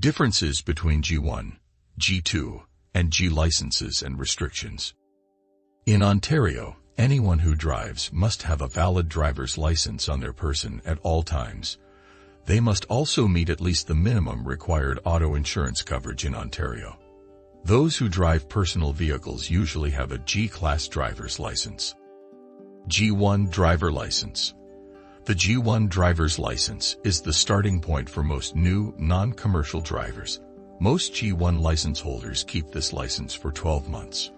Differences between G1, G2, and G licenses and restrictions. In Ontario, anyone who drives must have a valid driver's license on their person at all times. They must also meet at least the minimum required auto insurance coverage in Ontario. Those who drive personal vehicles usually have a G-Class driver's license. G1 driver license. The G1 driver's license is the starting point for most new, non-commercial drivers. Most G1 license holders keep this license for 12 months.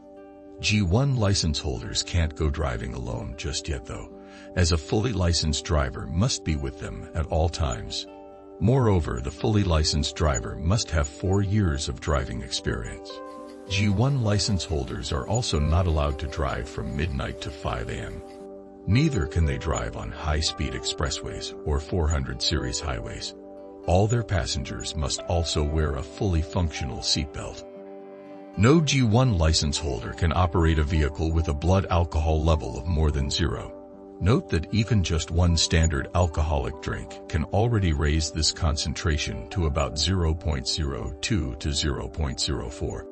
G1 license holders can't go driving alone just yet though, as a fully licensed driver must be with them at all times. Moreover, the fully licensed driver must have 4 years of driving experience. G1 license holders are also not allowed to drive from midnight to 5 a.m. Neither can they drive on high-speed expressways or 400 series highways. All their passengers must also wear a fully functional seatbelt. No G1 license holder can operate a vehicle with a blood alcohol level of more than 0. Note that even just one standard alcoholic drink can already raise this concentration to about 0.02 to 0.04.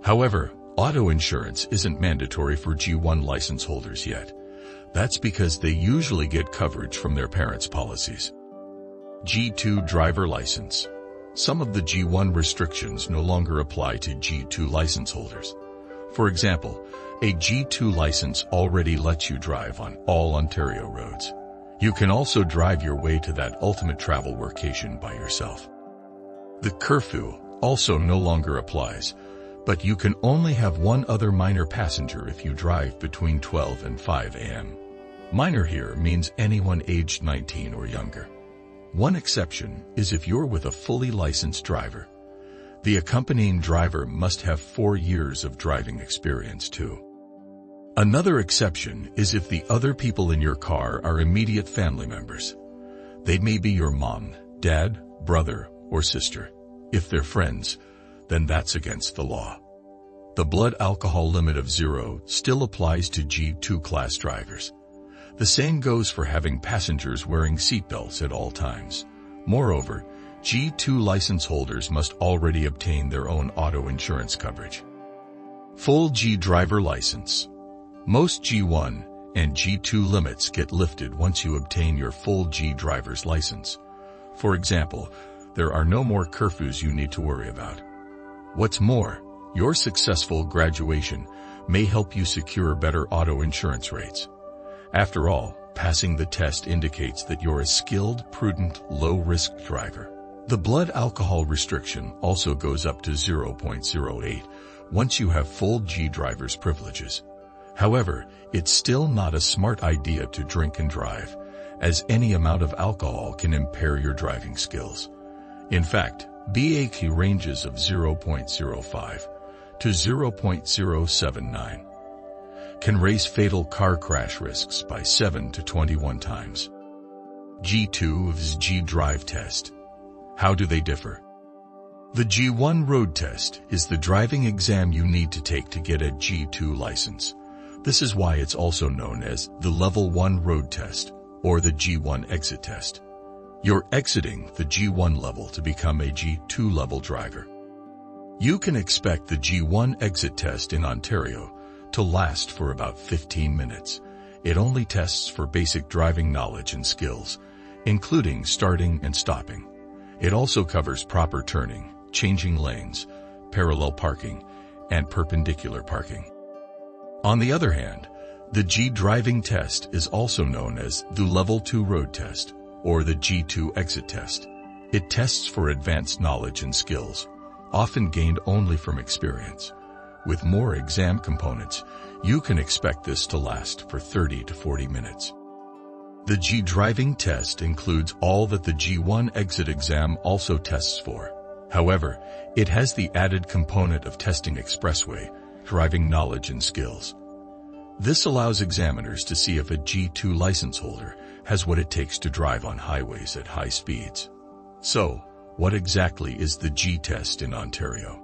However, auto insurance isn't mandatory for G1 license holders yet. That's because they usually get coverage from their parents' policies. G2 driver license. Some of the G1 restrictions no longer apply to G2 license holders. For example, a G2 license already lets you drive on all Ontario roads. You can also drive your way to that ultimate travel workation by yourself. The curfew also no longer applies, but you can only have one other minor passenger if you drive between 12 and 5 a.m. Minor here means anyone aged 19 or younger. One exception is if you're with a fully licensed driver. The accompanying driver must have 4 years of driving experience too. Another exception is if the other people in your car are immediate family members. They may be your mom, dad, brother, or sister. If they're friends, then that's against the law. The blood alcohol limit of 0 still applies to G2 class drivers. The same goes for having passengers wearing seatbelts at all times. Moreover, G2 license holders must already obtain their own auto insurance coverage. Full G driver license. Most G1 and G2 limits get lifted once you obtain your full G driver's license. For example, there are no more curfews you need to worry about. What's more, your successful graduation may help you secure better auto insurance rates. After all, passing the test indicates that you're a skilled, prudent, low-risk driver. The blood alcohol restriction also goes up to 0.08 once you have full G driver's privileges. However, it's still not a smart idea to drink and drive, as any amount of alcohol can impair your driving skills. In fact, BAQ ranges of 0.05 to 0.079 can raise fatal car crash risks by 7 to 21 times. G2's G drive test. How do they differ? The G1 road test is the driving exam you need to take to get a G2 license. This is why it's also known as the Level 1 road test or the G1 exit test. You're exiting the G1 level to become a G2 level driver. You can expect the G1 exit test in Ontario to last for about 15 minutes. It only tests for basic driving knowledge and skills, including starting and stopping. It also covers proper turning, changing lanes, parallel parking, and perpendicular parking. On the other hand, the G driving test is also known as the Level 2 road test or the G2 exit test. It tests for advanced knowledge and skills, often gained only from experience. With more exam components, you can expect this to last for 30 to 40 minutes. The G driving test includes all that the G1 exit exam also tests for. However, it has the added component of testing expressway driving knowledge and skills. This allows examiners to see if a G2 license holder has what it takes to drive on highways at high speeds. So, what exactly is the G test in Ontario?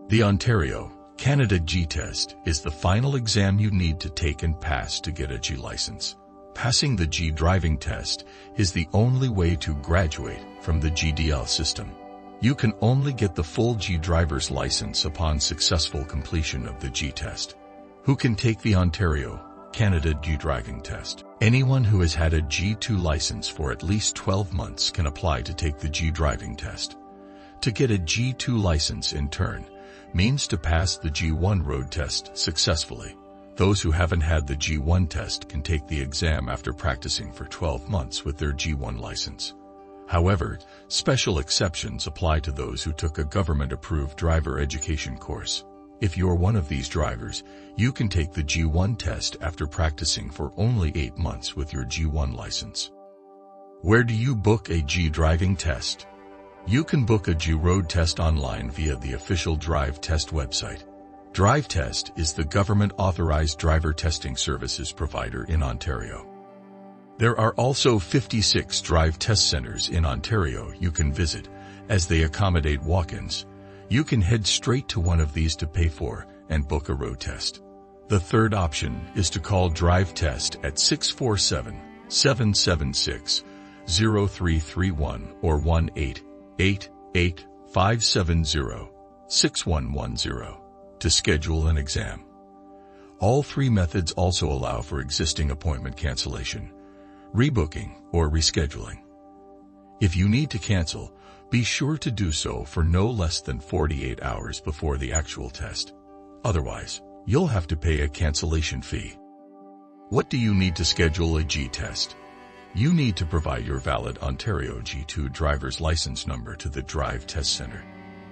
The Ontario, Canada G test is the final exam you need to take and pass to get a G license. Passing the G driving test is the only way to graduate from the GDL system. You can only get the full G driver's license upon successful completion of the G test. Who can take the Ontario, Canada G driving test? Anyone who has had a G2 license for at least 12 months can apply to take the G driving test. To get a G2 license in turn means to pass the G1 road test successfully. Those who haven't had the G1 test can take the exam after practicing for 12 months with their G1 license. However, special exceptions apply to those who took a government-approved driver education course. If you're one of these drivers, you can take the G1 test after practicing for only 8 months with your G1 license. Where do you book a G driving test? You can book a G road test online via the official Drive Test website. Drive Test is the government-authorized driver testing services provider in Ontario. There are also 56 drive test centers in Ontario you can visit, as they accommodate walk-ins. You can head straight to one of these to pay for and book a road test. The third option is to call Drive Test at 647-776-0331 or 1-888-570-6110 to schedule an exam. All three methods also allow for existing appointment cancellation, rebooking, or rescheduling. If you need to cancel, be sure to do so for no less than 48 hours before the actual test. Otherwise, you'll have to pay a cancellation fee. What do you need to schedule a G test? You need to provide your valid Ontario G2 driver's license number to the Drive Test Center.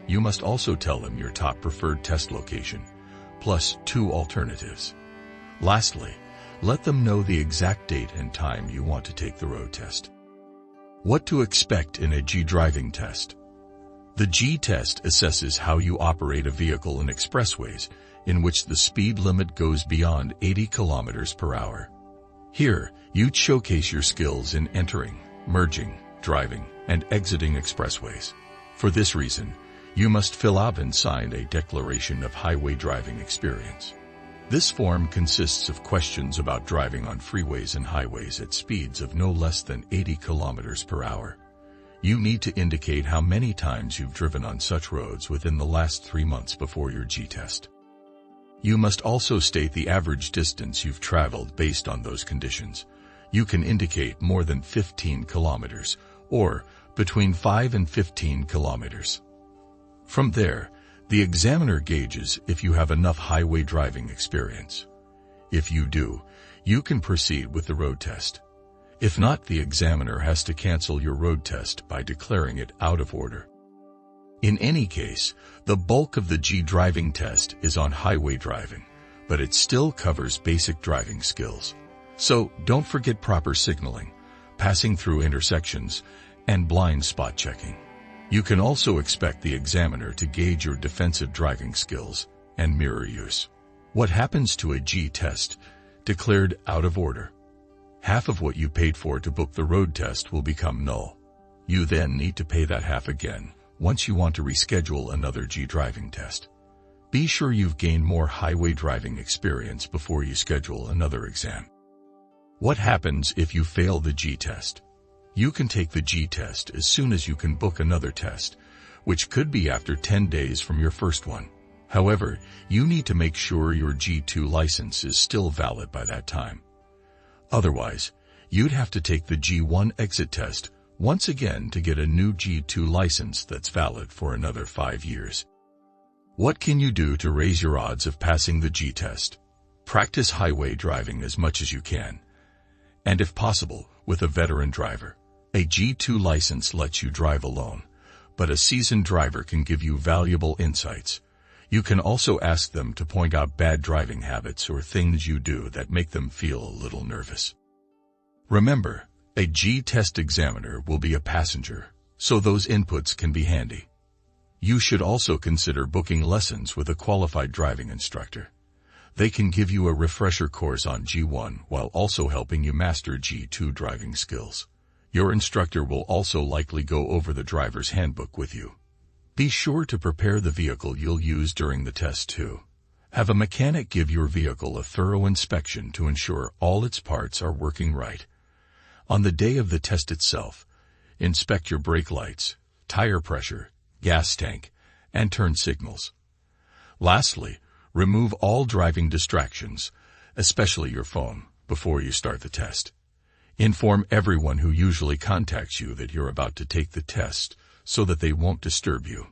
You must also tell them your top preferred test location, plus 2 alternatives. Lastly, let them know the exact date and time you want to take the road test. What to expect in a G driving test? The G test assesses how you operate a vehicle in expressways in which the speed limit goes beyond 80 kilometers per hour. Here, you showcase your skills in entering, merging, driving, and exiting expressways. For this reason, you must fill out and sign a declaration of highway driving experience. This form consists of questions about driving on freeways and highways at speeds of no less than 80 kilometers per hour. You need to indicate how many times you've driven on such roads within the last 3 months before your G test. You must also state the average distance you've traveled based on those conditions. You can indicate more than 15 kilometers or between 5 and 15 kilometers. From there, the examiner gauges if you have enough highway driving experience. If you do, you can proceed with the road test. If not, the examiner has to cancel your road test by declaring it out of order. In any case, the bulk of the G driving test is on highway driving, but it still covers basic driving skills. So don't forget proper signaling, passing through intersections, and blind spot checking. You can also expect the examiner to gauge your defensive driving skills and mirror use. What happens to a G test declared out of order? Half of what you paid for to book the road test will become null. You then need to pay that half again once you want to reschedule another G driving test. Be sure you've gained more highway driving experience before you schedule another exam. What happens if you fail the G test? You can take the G test as soon as you can book another test, which could be after 10 days from your first one. However, you need to make sure your G2 license is still valid by that time. Otherwise, you'd have to take the G1 exit test once again to get a new G2 license that's valid for another 5 years. What can you do to raise your odds of passing the G test? Practice highway driving as much as you can, and if possible, with a veteran driver. A G2 license lets you drive alone, but a seasoned driver can give you valuable insights. You can also ask them to point out bad driving habits or things you do that make them feel a little nervous. Remember, a G test examiner will be a passenger, so those inputs can be handy. You should also consider booking lessons with a qualified driving instructor. They can give you a refresher course on G1 while also helping you master G2 driving skills. Your instructor will also likely go over the driver's handbook with you. Be sure to prepare the vehicle you'll use during the test too. Have a mechanic give your vehicle a thorough inspection to ensure all its parts are working right. On the day of the test itself, inspect your brake lights, tire pressure, gas tank, and turn signals. Lastly, remove all driving distractions, especially your phone, before you start the test. Inform everyone who usually contacts you that you're about to take the test so that they won't disturb you.